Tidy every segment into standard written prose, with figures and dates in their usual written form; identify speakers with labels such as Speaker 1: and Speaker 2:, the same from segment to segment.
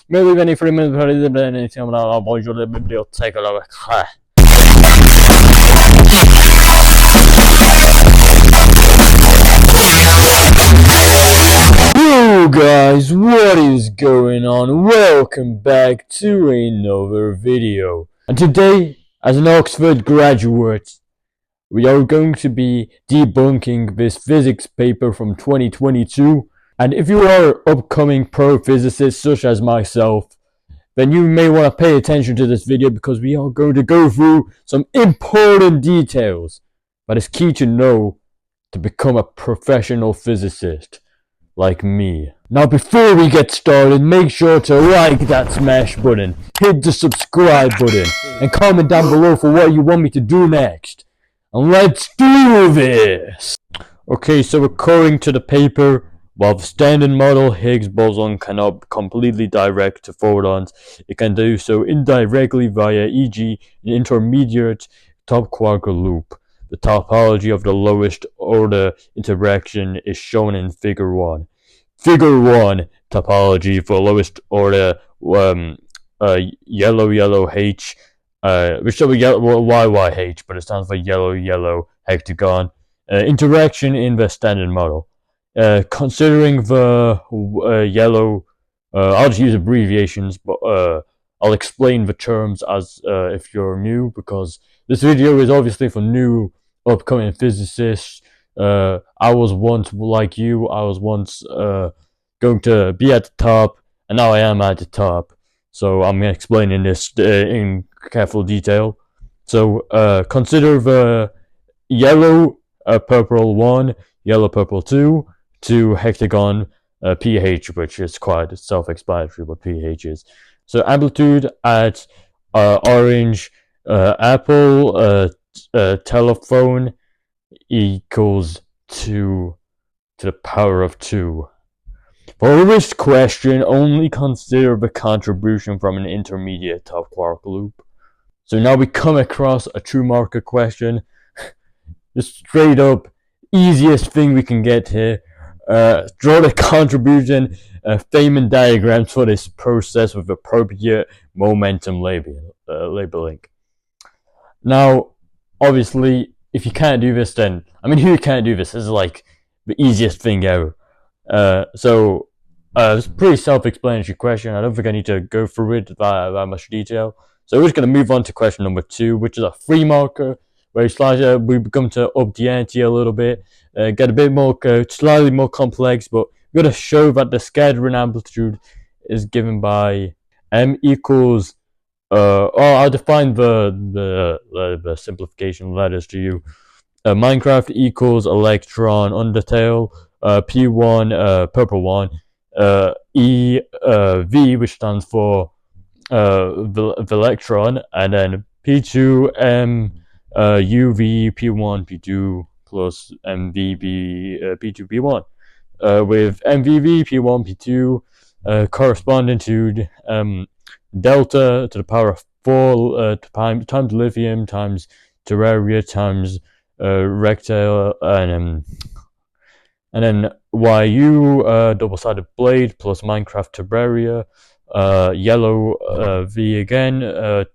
Speaker 1: Maybe any 3 minutes per anything I'll avoid your video take a look. Yo guys, what is going on? Welcome back to another video. And today, as an Oxford graduate, we are going to be debunking this physics paper from 2022. And if you are an upcoming pro physicist such as myself, then you may want to pay attention to this video because we are going to go through some important details that is key to know to become a professional physicist like me. Now before we get started, make sure to like that smash button, hit the subscribe button, and comment down below for what you want me to do next. And let's do this! Okay, so according to the paper, while the standard model Higgs boson cannot completely direct to photons, it can do so indirectly via, e.g., an intermediate top quark loop. The topology of the lowest order interaction is shown in Figure 1. Figure 1 topology for lowest order yellow H, which should be YYH, but it stands for yellow hectagon. Interaction in the standard model. Considering the yellow, I'll just use abbreviations, but I'll explain the terms as if you're new, because this video is obviously for new upcoming physicists. I was once like you. I was once going to be at the top, and now I am at the top. So I'm explaining this in careful detail. So consider the yellow purple 1, yellow purple 2 hectagon pH, which is quite self-explanatory what pH is. So amplitude at orange apple telephone equals 2 to the power of 2. For this question, only consider the contribution from an intermediate top quark loop. So now we come across a true marker question. Just straight up, easiest thing we can get here. Draw the contribution Feynman diagrams for this process with appropriate momentum labeling. Now, obviously, if you can't do this, then who can't do this? This is like the easiest thing ever. So it's a pretty self-explanatory question. I don't think I need to go through it that much detail. So we're just going to move on to question number 2, which is a 3 marker, where we become to up the ante a little bit, get a bit more, slightly more complex, but we're going to show that the scattering amplitude is given by m equals, I'll define the simplification letters to you. Minecraft equals electron undertale, P1, purple 1, E, V, which stands for electron, and then P2, M, UV, P1, P2, plus MVB, P2, P1, with MVV, P1, P2, corresponding to delta to the power of 4 times lithium times terraria times rectile, and then YU, double-sided blade plus Minecraft terraria, yellow V again,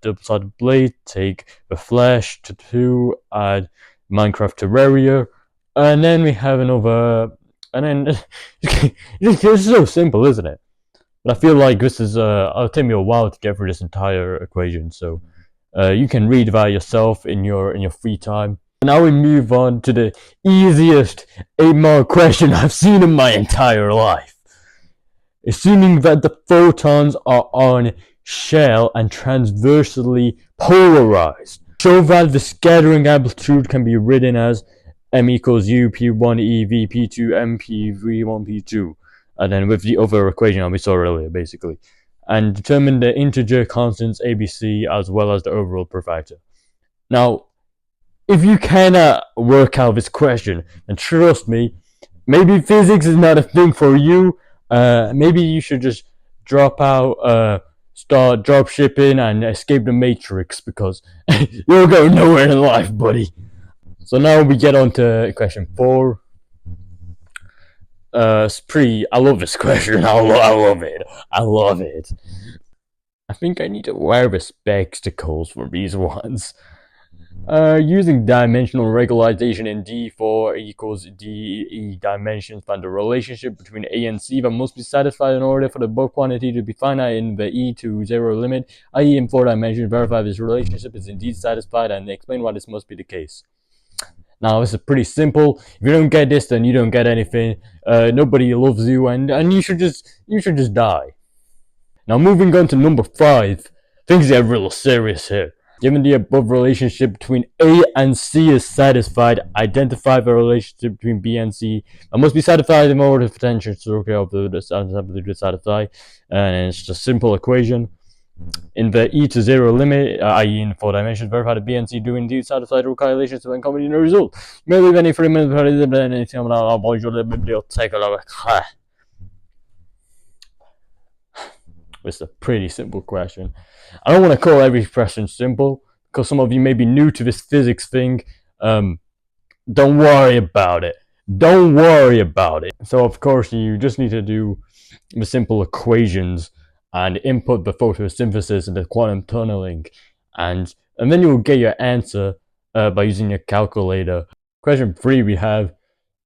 Speaker 1: double-sided blade, take the flash to 2, add Minecraft terraria, and then we have another, and then this is so simple, isn't it? But I feel like this is it'll take me a while to get through this entire equation, so you can read that yourself in your free time. Now we move on to the easiest 8-mark question I've seen in my entire life. Assuming that the photons are on shell and transversely polarized, show that the scattering amplitude can be written as m equals u p1 e v p2 m p v1 p2, and then with the other equation we saw earlier, basically, and determine the integer constants ABC as well as the overall per factor. Now, if you cannot work out this question, then trust me, maybe physics is not a thing for you. Maybe you should just drop out, start drop shipping and escape the matrix, because you'll go nowhere in life, buddy. So now we get on to question 4. It's pretty. I love this question. I love it. I love it. I think I need to wear the spectacles for these ones. Using dimensional regularization in D4 equals DE dimensions, find the relationship between A and C that must be satisfied in order for the above quantity to be finite in the E to 0 limit, i.e. in 4 dimensions, verify this relationship is indeed satisfied and explain why this must be the case. Now, this is pretty simple. If you don't get this, then you don't get anything. Nobody loves you, and you should just die. Now, moving on to number 5. Things get real serious here. Given the above relationship between A and C is satisfied, identify the relationship between B and C that must be satisfied in order for potential circle of the satisfy. And it's just a simple equation. In the E to 0 limit, i.e. in 4 dimensions, verify that B and C do indeed satisfy the calculations when coming in the result. You may leave any 3 minutes for anything I'll take a look. It's a pretty simple question. I don't want to call every question simple because some of you may be new to this physics thing. Don't worry about it. Don't worry about it. So of course you just need to do the simple equations and input the photosynthesis and the quantum tunneling, and then you will get your answer by using your calculator. Question 3 we have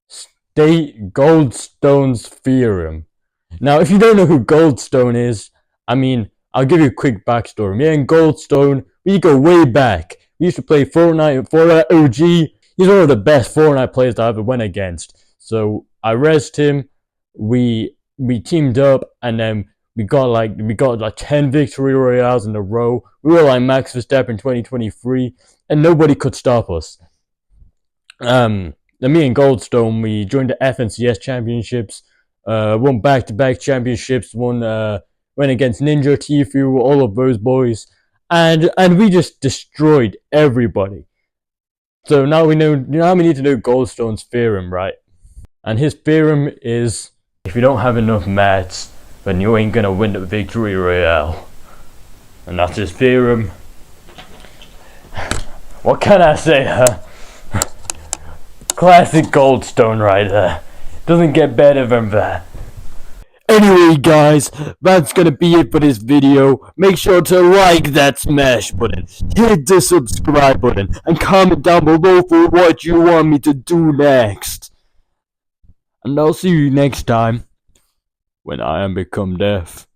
Speaker 1: state Goldstone's theorem. Now, if you don't know who Goldstone is, I mean, I'll give you a quick backstory. Me and Goldstone, we go way back. We used to play Fortnite OG. He's one of the best Fortnite players that I ever went against. So I rezzed him. We teamed up, and then we got like 10 victory royales in a row. We were like Max Verstappen 2023, and nobody could stop us. Then me and Goldstone, we joined the FNCS championships. Won back-to-back championships. Went against Ninja, Tfue, all of those boys, and we just destroyed everybody. So now we need to know Goldstone's theorem, right? And his theorem is: if you don't have enough mats, then you ain't gonna win the victory royale. And that's his theorem. What can I say, huh? Classic Goldstone right there. Doesn't get better than that. Anyway guys, that's gonna be it for this video. Make sure to like that smash button, hit the subscribe button, and comment down below for what you want me to do next. And I'll see you next time, when I am become death,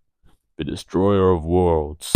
Speaker 1: the destroyer of worlds.